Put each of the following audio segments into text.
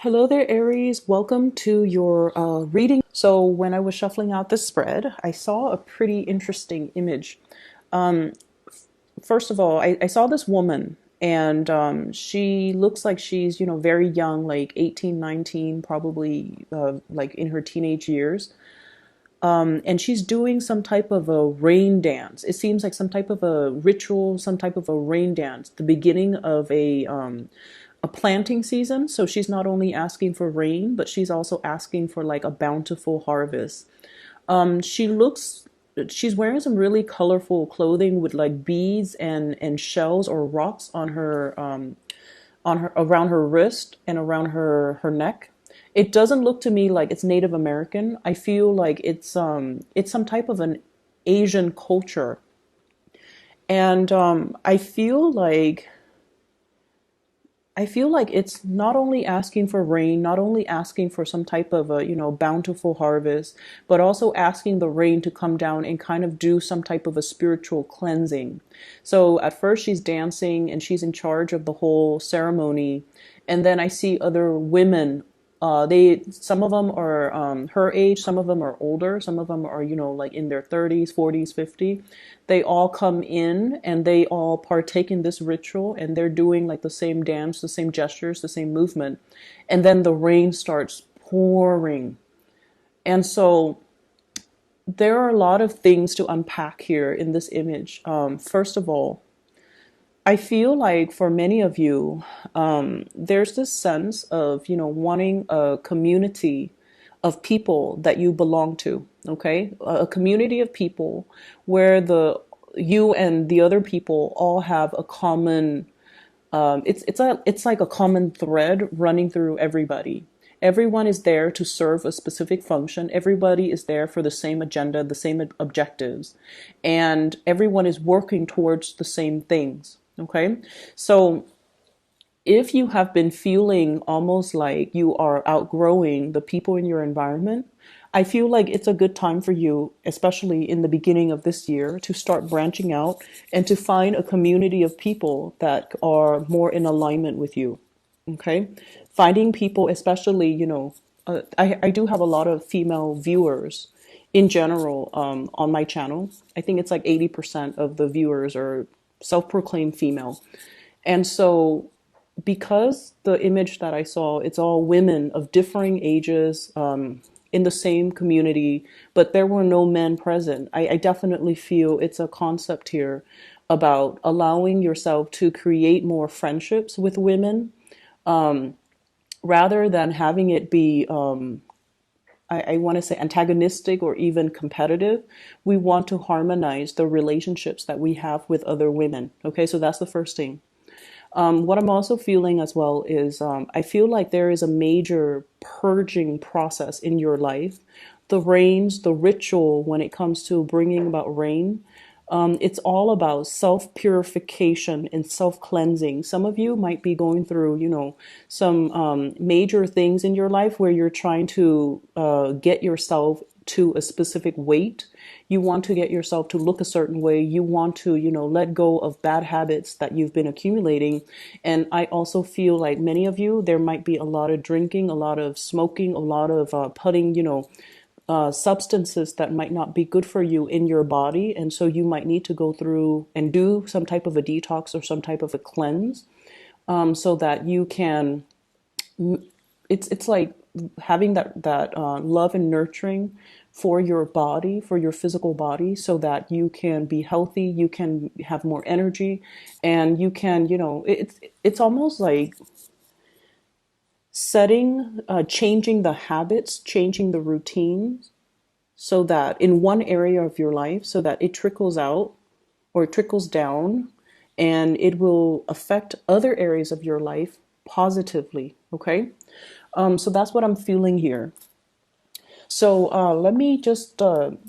Hello there, Aries. Welcome to your reading. So, when I was shuffling out the spread, I saw a pretty interesting image. First of all, I saw this woman, and she looks like she's, very young, like 18, 19, probably like in her teenage years. And she's doing some type of a rain dance. It seems like some type of a ritual, some type of a rain dance, the beginning of a planting season. So she's not only asking for rain, but she's also asking for like a bountiful harvest. She looks, she's wearing some really colorful clothing with like beads and shells or rocks on her around her wrist and around her neck. It doesn't look to me like it's Native American. I feel like it's some type of an Asian culture. And I feel like it's not only asking for rain, not only asking for some type of a, bountiful harvest, but also asking the rain to come down and kind of do some type of a spiritual cleansing. So at first she's dancing and she's in charge of the whole ceremony. And then I see other women. Some of them are her age, some of them are older, some of them are, like in their 30s, 40s, 50. They all come in and they all partake in this ritual and they're doing like the same dance, the same gestures, the same movement. And then the rain starts pouring. And so there are a lot of things to unpack here in this image. First of all, I feel like for many of you, there's this sense of, wanting a community of people that you belong to, okay? A community of people where you and the other people all have a common, it's like a common thread running through everybody. Everyone is there to serve a specific function. Everybody is there for the same agenda, the same objectives, and everyone is working towards the same things. Okay. So if you have been feeling almost like you are outgrowing the people in your environment, I feel like it's a good time for you, especially in the beginning of this year, to start branching out and to find a community of people that are more in alignment with you. Okay. Finding people, especially, I do have a lot of female viewers in general on my channel. I think it's like 80% of the viewers are self-proclaimed female. And so because the image that I saw, it's all women of differing ages in the same community, but there were no men present. I definitely feel it's a concept here about allowing yourself to create more friendships with women rather than having it be I want to say antagonistic or even competitive. We want to harmonize the relationships that we have with other women. Okay, so that's the first thing. What I'm also feeling as well is I feel like there is a major purging process in your life. The rains, the ritual when it comes to bringing about rain, it's all about self purification and self cleansing. Some of you might be going through, some major things in your life where you're trying to get yourself to a specific weight. You want to get yourself to look a certain way. You want to, let go of bad habits that you've been accumulating. And I also feel like many of you, there might be a lot of drinking, a lot of smoking, a lot of putting, substances that might not be good for you in your body. And so you might need to go through and do some type of a detox or some type of a cleanse so that you can, it's like having that love and nurturing for your body, for your physical body, so that you can be healthy, you can have more energy, and you can, it's almost like changing the habits, changing the routines, so that in one area of your life, so that it trickles out or it trickles down and it will affect other areas of your life positively. Okay. So that's what I'm feeling here. So let me just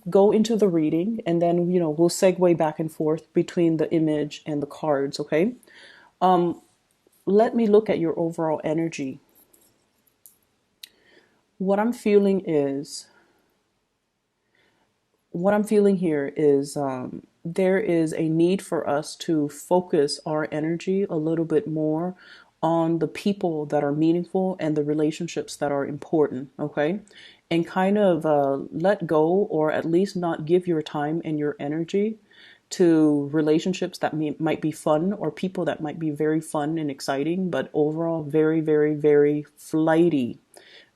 go into the reading and then, we'll segue back and forth between the image and the cards. Okay. Let me look at your overall energy. What I'm feeling is what I'm feeling here is there is a need for us to focus our energy a little bit more on the people that are meaningful and the relationships that are important, okay? And kind of let go, or at least not give your time and your energy to relationships that might be fun, or people that might be very fun and exciting, but overall very, very, very flighty,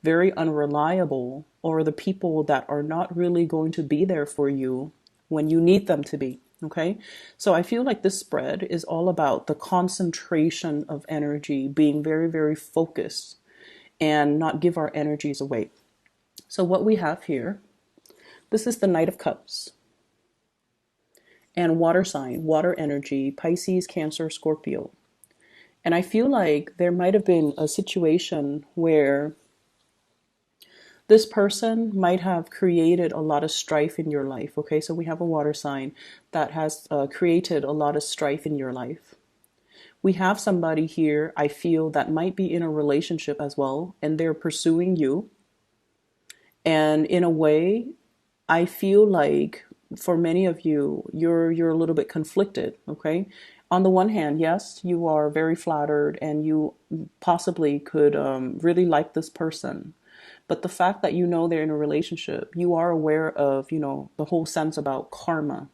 very unreliable, or the people that are not really going to be there for you when you need them to be. Okay. So I feel like this spread is all about the concentration of energy, being very, very focused and not give our energies away. So what we have here, this is the Knight of Cups and water sign, water energy, Pisces, Cancer, Scorpio. And I feel like there might have been a situation where this person might have created a lot of strife in your life. Okay, so we have a water sign that has created a lot of strife in your life. We have somebody here, I feel, that might be in a relationship as well, and they're pursuing you. And in a way, I feel like for many of you, you're a little bit conflicted. Okay, on the one hand, yes, you are very flattered and you possibly could really like this person. But the fact that you know they're in a relationship, you are aware of, the whole sense about karma,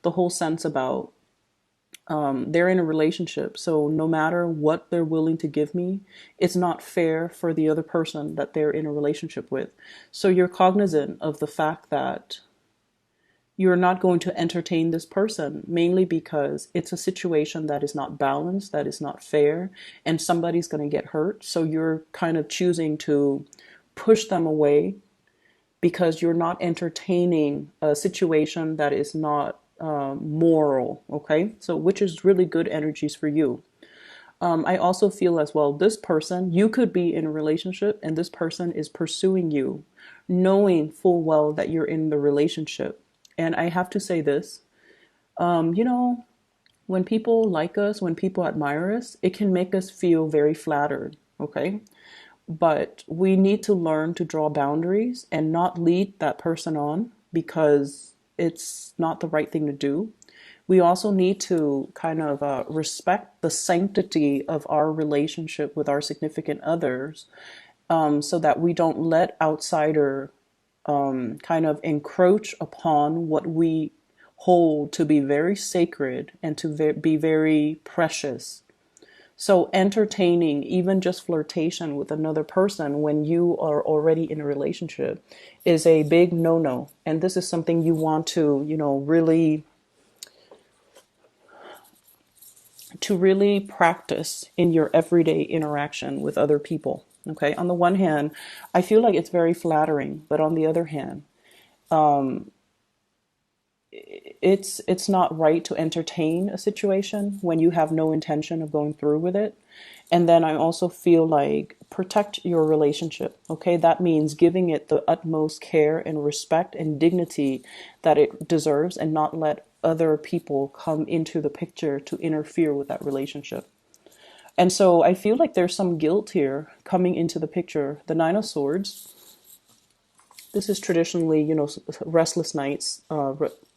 the whole sense about they're in a relationship. So no matter what they're willing to give me, it's not fair for the other person that they're in a relationship with. So you're cognizant of the fact that you're not going to entertain this person, mainly because it's a situation that is not balanced, that is not fair, and somebody's going to get hurt. So you're kind of choosing to push them away because you're not entertaining a situation that is not moral, okay? So which is really good energies for you. I also feel as well, this person, you could be in a relationship and this person is pursuing you, knowing full well that you're in the relationship. And I have to say this, when people like us, when people admire us, it can make us feel very flattered, okay? But we need to learn to draw boundaries and not lead that person on because it's not the right thing to do. We also need to kind of respect the sanctity of our relationship with our significant others, so that we don't let outsider kind of encroach upon what we hold to be very sacred and to be very precious. So entertaining, even just flirtation with another person when you are already in a relationship is a big no-no. And this is something you want to, really practice in your everyday interaction with other people. Okay. On the one hand, I feel like it's very flattering, but on the other hand, it's not right to entertain a situation when you have no intention of going through with it. And then I also feel like protect your relationship. Okay, that means giving it the utmost care and respect and dignity that it deserves, and not let other people come into the picture to interfere with that relationship. And so I feel like there's some guilt here coming into the picture. The Nine of Swords. This is traditionally, restless nights,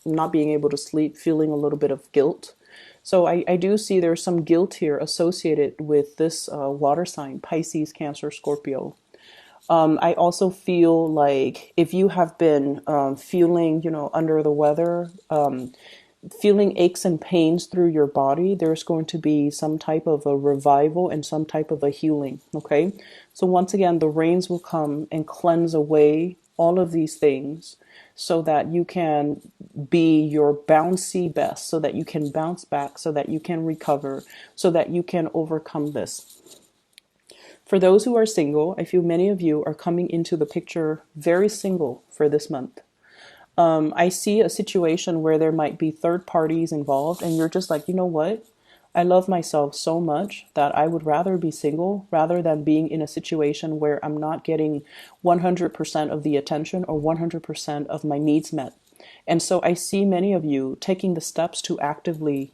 not being able to sleep, feeling a little bit of guilt. So I do see there's some guilt here associated with this water sign, Pisces, Cancer, Scorpio. I also feel like if you have been feeling, under the weather, feeling aches and pains through your body, there's going to be some type of a revival and some type of a healing. Okay. So once again, the rains will come and cleanse away all of these things so that you can be your bouncy best, so that you can bounce back, so that you can recover, so that you can overcome this. For those who are single, I feel many of you are coming into the picture very single for this month. I see a situation where there might be third parties involved and you're just like, you know what? I love myself so much that I would rather be single rather than being in a situation where I'm not getting 100% of the attention or 100% of my needs met. And so I see many of you taking the steps to actively,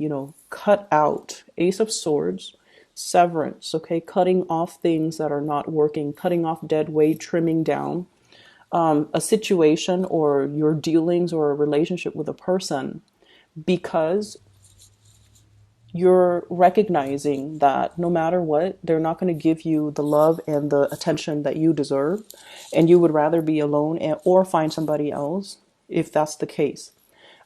cut out Ace of Swords, severance, okay? Cutting off things that are not working, cutting off dead weight, trimming down a situation or your dealings or a relationship with a person because you're recognizing that no matter what, they're not going to give you the love and the attention that you deserve, and you would rather be alone or find somebody else if that's the case.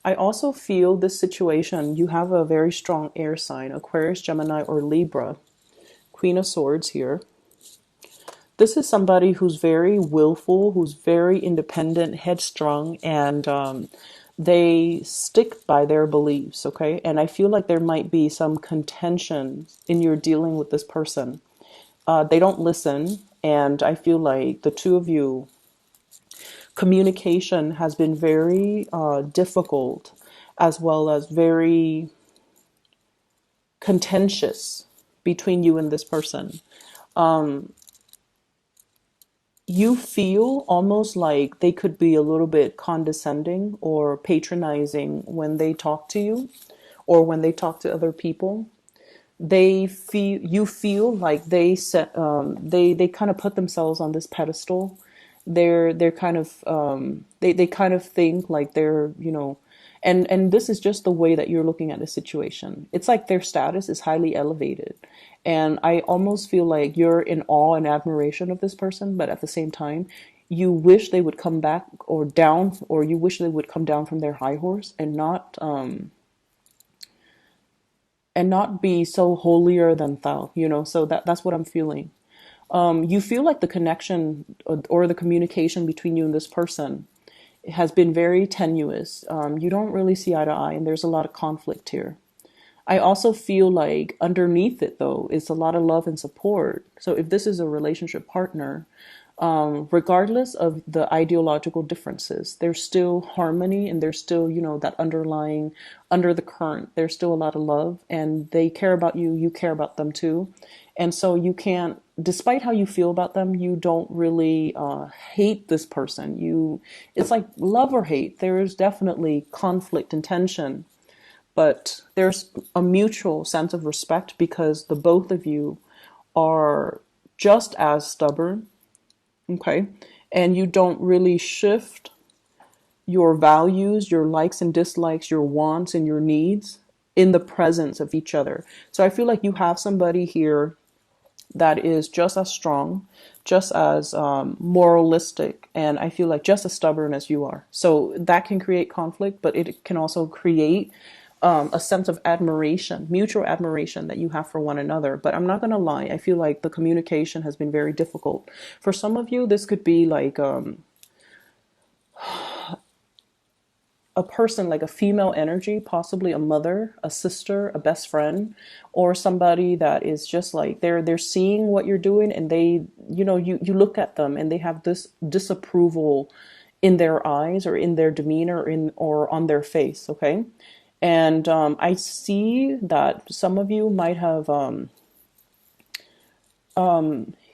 I also feel this situation, you have a very strong air sign, Aquarius, Gemini, or Libra, Queen of Swords here. This is somebody who's very willful, who's very independent, headstrong, and they stick by their beliefs, okay? And I feel like there might be some contention in your dealing with this person. They don't listen, and I feel like the two of you, communication has been very difficult, as well as very contentious between you and this person. You feel almost like they could be a little bit condescending or patronizing when they talk to you or when they talk to other people. You feel like they kind of put themselves on this pedestal. They're kind of they kind of think like they're, and this is just the way that you're looking at the situation. It's like their status is highly elevated. And I almost feel like you're in awe and admiration of this person, but at the same time, you wish they would come back or down, or you wish they would come down from their high horse and not be so holier than thou, So that's what I'm feeling. You feel like the connection or the communication between you and this person has been very tenuous. You don't really see eye to eye, and there's a lot of conflict here. I also feel like underneath it, though, is a lot of love and support. So if this is a relationship partner, regardless of the ideological differences, there's still harmony, and there's still, that underlying, under the current, there's still a lot of love, and they care about you, you care about them too. And so you can't, despite how you feel about them, you don't really hate this person. It's like love or hate. There is definitely conflict and tension, but there's a mutual sense of respect because the both of you are just as stubborn. Okay. And you don't really shift your values, your likes and dislikes, your wants and your needs in the presence of each other. So I feel like you have somebody here that is just as strong, just as moralistic, and I feel like just as stubborn as you are. So that can create conflict, but it can also create a sense of admiration, mutual admiration that you have for one another. But I'm not going to lie, I feel like the communication has been very difficult. For some of you, this could be like a person, like a female energy, possibly a mother, a sister, a best friend, or somebody that is just like they're seeing what you're doing, and they, you look at them and they have this disapproval in their eyes or in their demeanor or on their face. Okay. And I see that some of you might have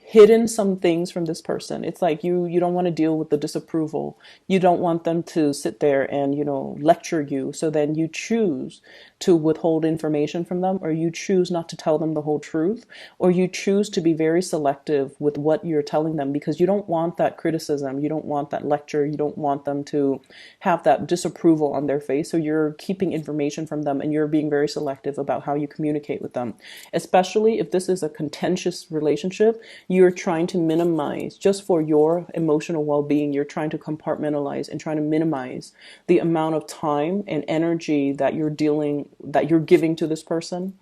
hidden some things from this person. It's like you don't want to deal with the disapproval. You don't want them to sit there and, lecture you. So then you choose to withhold information from them, or you choose not to tell them the whole truth, or you choose to be very selective with what you're telling them because you don't want that criticism. You don't want that lecture. You don't want them to have that disapproval on their face. So you're keeping information from them and you're being very selective about how you communicate with them, especially if this is a contentious relationship. You're trying to minimize, just for your emotional well-being, you're trying to compartmentalize and trying to minimize the amount of time and energy that you're giving to this person,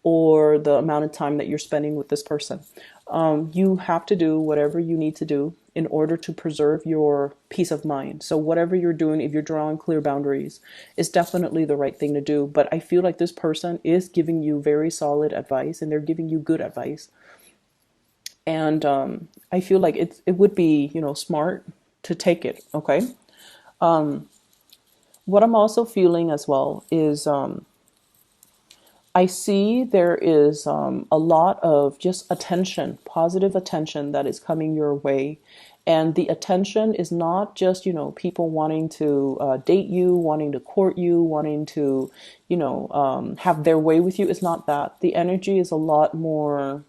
or the amount of time that you're spending with this person. You have to do whatever you need to do in order to preserve your peace of mind. So whatever you're doing, if you're drawing clear boundaries, is definitely the right thing to do. But I feel like this person is giving you very solid advice, and they're giving you good advice. And I feel like it would be, smart to take it. Okay. What I'm also feeling as well is I see there is a lot of just attention, positive attention that is coming your way. And the attention is not just, people wanting to date you, wanting to court you, wanting to, have their way with you. It's not that. The energy is a lot more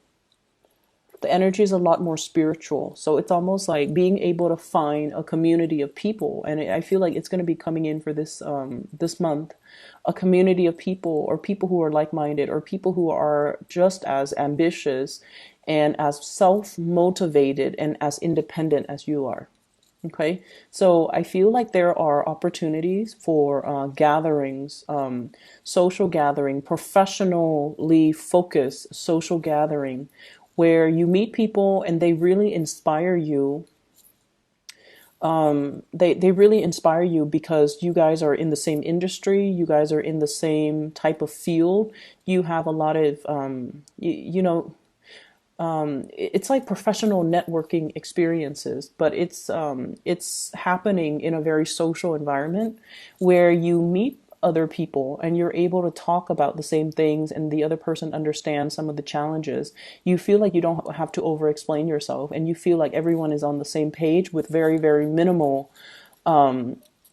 the energy is a lot more spiritual. So it's almost like being able to find a community of people, and I feel like it's going to be coming in for this month, a community of people, or people who are like-minded, or people who are just as ambitious and as self-motivated and as independent as you are. Okay, so I feel like there are opportunities for gatherings, social gathering, professionally focused social gathering, where you meet people and they really inspire you. They really inspire you because you guys are in the same industry, you guys are in the same type of field. You have a lot of, it's like professional networking experiences, but it's happening in a very social environment where you meet other people and you're able to talk about the same things and the other person understands some of the challenges. You feel like you don't have to over explain yourself, and you feel like everyone is on the same page with very, very minimal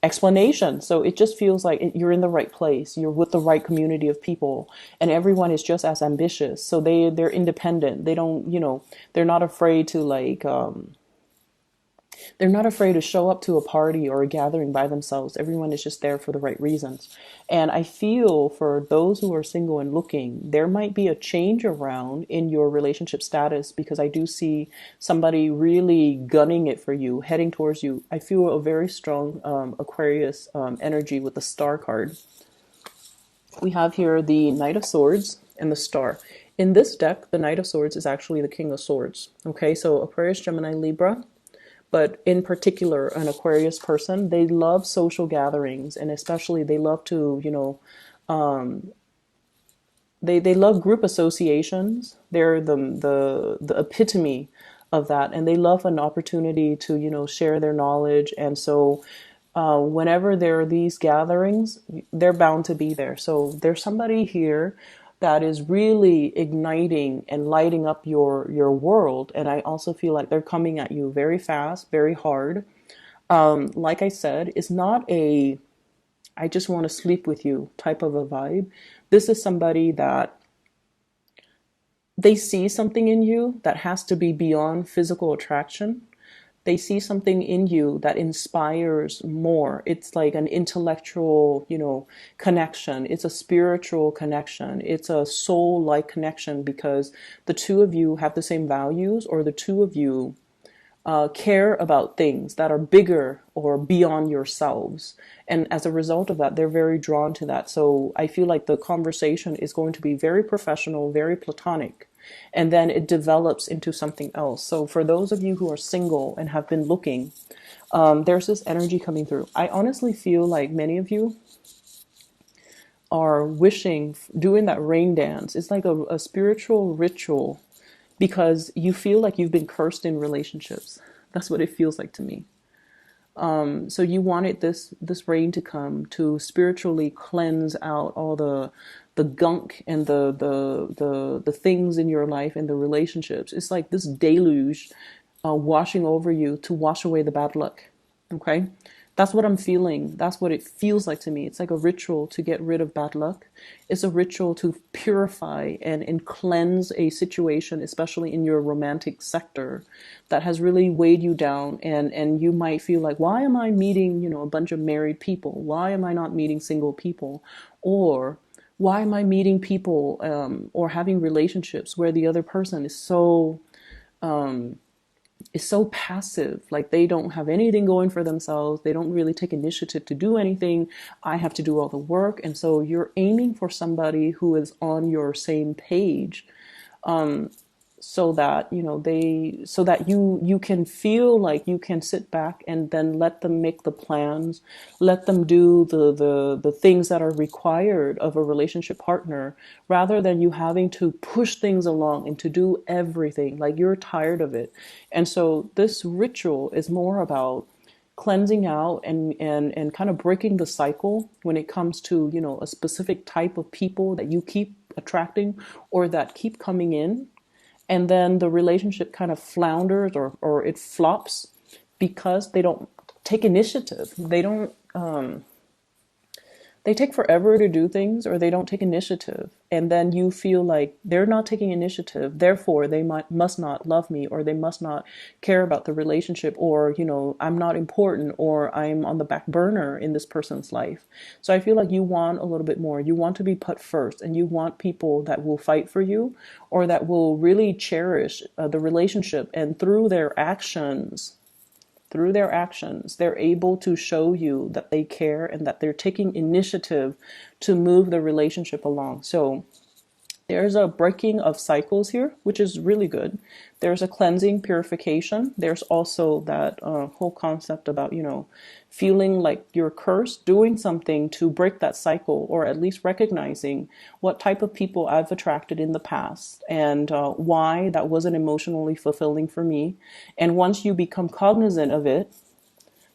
explanation. So it just feels like you're in the right place. You're with the right community of people, and everyone is just as ambitious. So they're independent. They don't, they're not afraid to they're not afraid to show up to a party or a gathering by themselves. Everyone is just there for the right reasons. And I feel for those who are single and looking, there might be a change around in your relationship status, because I do see somebody really gunning it for you, heading towards you. I feel a very strong Aquarius energy with the Star card. We have here the Knight of Swords and the Star. In this deck, the Knight of Swords is actually the King of Swords. Okay, so Aquarius, Gemini, Libra, but in particular an Aquarius person, they love social gatherings, and especially they love to, they love group associations. They're the epitome of that, and they love an opportunity to, share their knowledge. And so whenever there are these gatherings, they're bound to be there. So there's somebody here that is really igniting and lighting up your world. And I also feel like they're coming at you very fast, very hard. Like I said, it's not a I just want to sleep with you type of a vibe. This is somebody that they see something in you that has to be beyond physical attraction. They see something in you that inspires more. It's like an intellectual, connection. It's a spiritual connection. It's a soul-like connection, because the two of you have the same values, or the two of you care about things that are bigger or beyond yourselves. And as a result of that, they're very drawn to that. So I feel like the conversation is going to be very professional, very platonic, and then it develops into something else. So for those of you who are single and have been looking, there's this energy coming through. I honestly feel like many of you are wishing, doing that rain dance. It's like a spiritual ritual, because you feel like you've been cursed in relationships. That's what it feels like to me. So you wanted this rain to come to spiritually cleanse out all the gunk and the things in your life and the relationships. It's like this deluge washing over you to wash away the bad luck. Okay? That's what I'm feeling. That's what it feels like to me. It's like a ritual to get rid of bad luck. It's a ritual to purify and cleanse a situation, especially in your romantic sector, that has really weighed you down. And you might feel like, why am I meeting, a bunch of married people? Why am I not meeting single people? Or why am I meeting people or having relationships where the other person is so passive, like they don't have anything going for themselves. They don't really take initiative to do anything. I have to do all the work. And so you're aiming for somebody who is on your same page, so that, so that you can feel like you can sit back and then let them make the plans, let them do the things that are required of a relationship partner, rather than you having to push things along and to do everything. Like, you're tired of it. And so this ritual is more about cleansing out and kind of breaking the cycle when it comes to, a specific type of people that you keep attracting or that keep coming in. And then the relationship kind of flounders, or it flops, because they don't take initiative. They they take forever to do things, or they don't take initiative. And then you feel like they're not taking initiative, therefore they must not love me, or they must not care about the relationship, or, I'm not important, or I'm on the back burner in this person's life. So I feel like you want a little bit more. You want to be put first, and you want people that will fight for you, or that will really cherish the relationship, and through their actions, they're able to show you that they care and that they're taking initiative to move the relationship along. So there's a breaking of cycles here, which is really good. There's a cleansing, purification. There's also that whole concept about, feeling like you're cursed, doing something to break that cycle, or at least recognizing what type of people I've attracted in the past, and why that wasn't emotionally fulfilling for me. And once you become cognizant of it,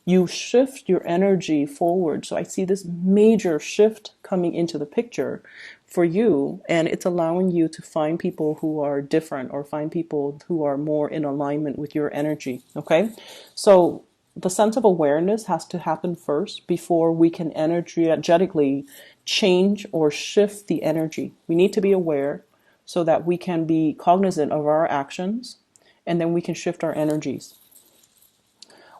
you shift your energy forward. So I see this major shift coming into the picture for you, and it's allowing you to find people who are different, or find people who are more in alignment with your energy. Okay, so the sense of awareness has to happen first before we can energetically change or shift the energy. We need to be aware so that we can be cognizant of our actions, and then we can shift our energies.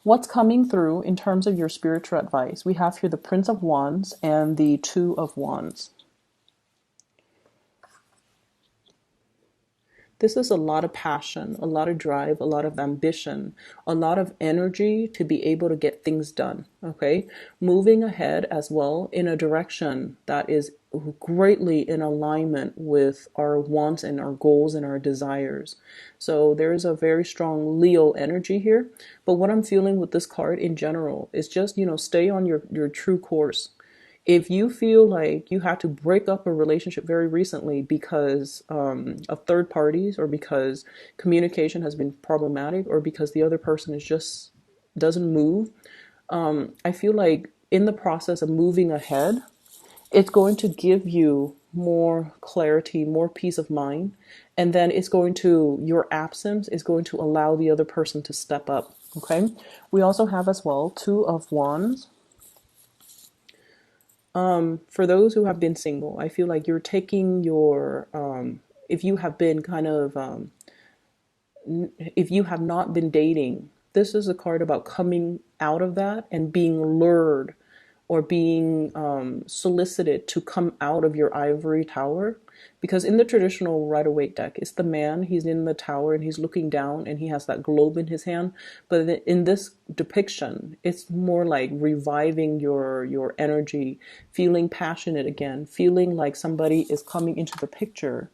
What's coming through in terms of your spiritual advice? We have here the Prince of Wands and the Two of Wands. This is a lot of passion, a lot of drive, a lot of ambition, a lot of energy to be able to get things done. Okay. Moving ahead as well in a direction that is greatly in alignment with our wants and our goals and our desires. So there is a very strong Leo energy here. But what I'm feeling with this card in general is just, stay on your true course. If you feel like you had to break up a relationship very recently because of third parties, or because communication has been problematic, or because the other person is just doesn't move, I feel like in the process of moving ahead, it's going to give you more clarity, more peace of mind. And then your absence is going to allow the other person to step up. Okay. We also have as well Two of Wands. For those who have been single, I feel like you're taking if you have been if you have not been dating, this is a card about coming out of that and being lured, or being solicited to come out of your ivory tower. Because in the traditional Rider-Waite deck, it's the man, he's in the tower and he's looking down and he has that globe in his hand. But in this depiction, it's more like reviving your energy, feeling passionate again, feeling like somebody is coming into the picture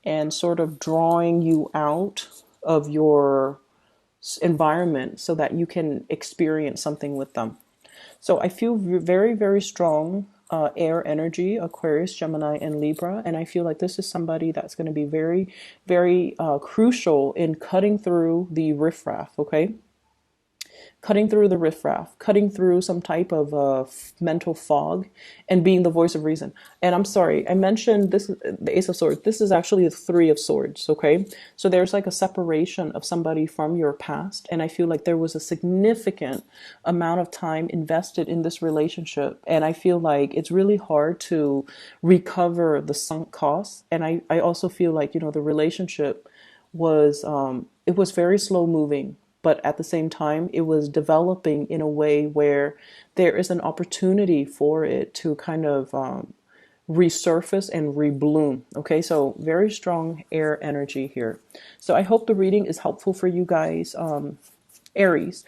and sort of drawing you out of your environment so that you can experience something with them. So I feel very, very strong air energy, Aquarius, Gemini, and Libra. And I feel like this is somebody that's going to be very, very crucial in cutting through the riffraff, okay? Cutting through the riffraff, cutting through some type of mental fog, and being the voice of reason. And I'm sorry, I mentioned this, the Ace of Swords. This is actually the Three of Swords, okay? So there's like a separation of somebody from your past, and I feel like there was a significant amount of time invested in this relationship, and I feel like it's really hard to recover the sunk costs. And I also feel like, the relationship was, it was very slow moving, but at the same time, it was developing in a way where there is an opportunity for it to kind of resurface and rebloom. Okay, so very strong air energy here. So I hope the reading is helpful for you guys, Aries.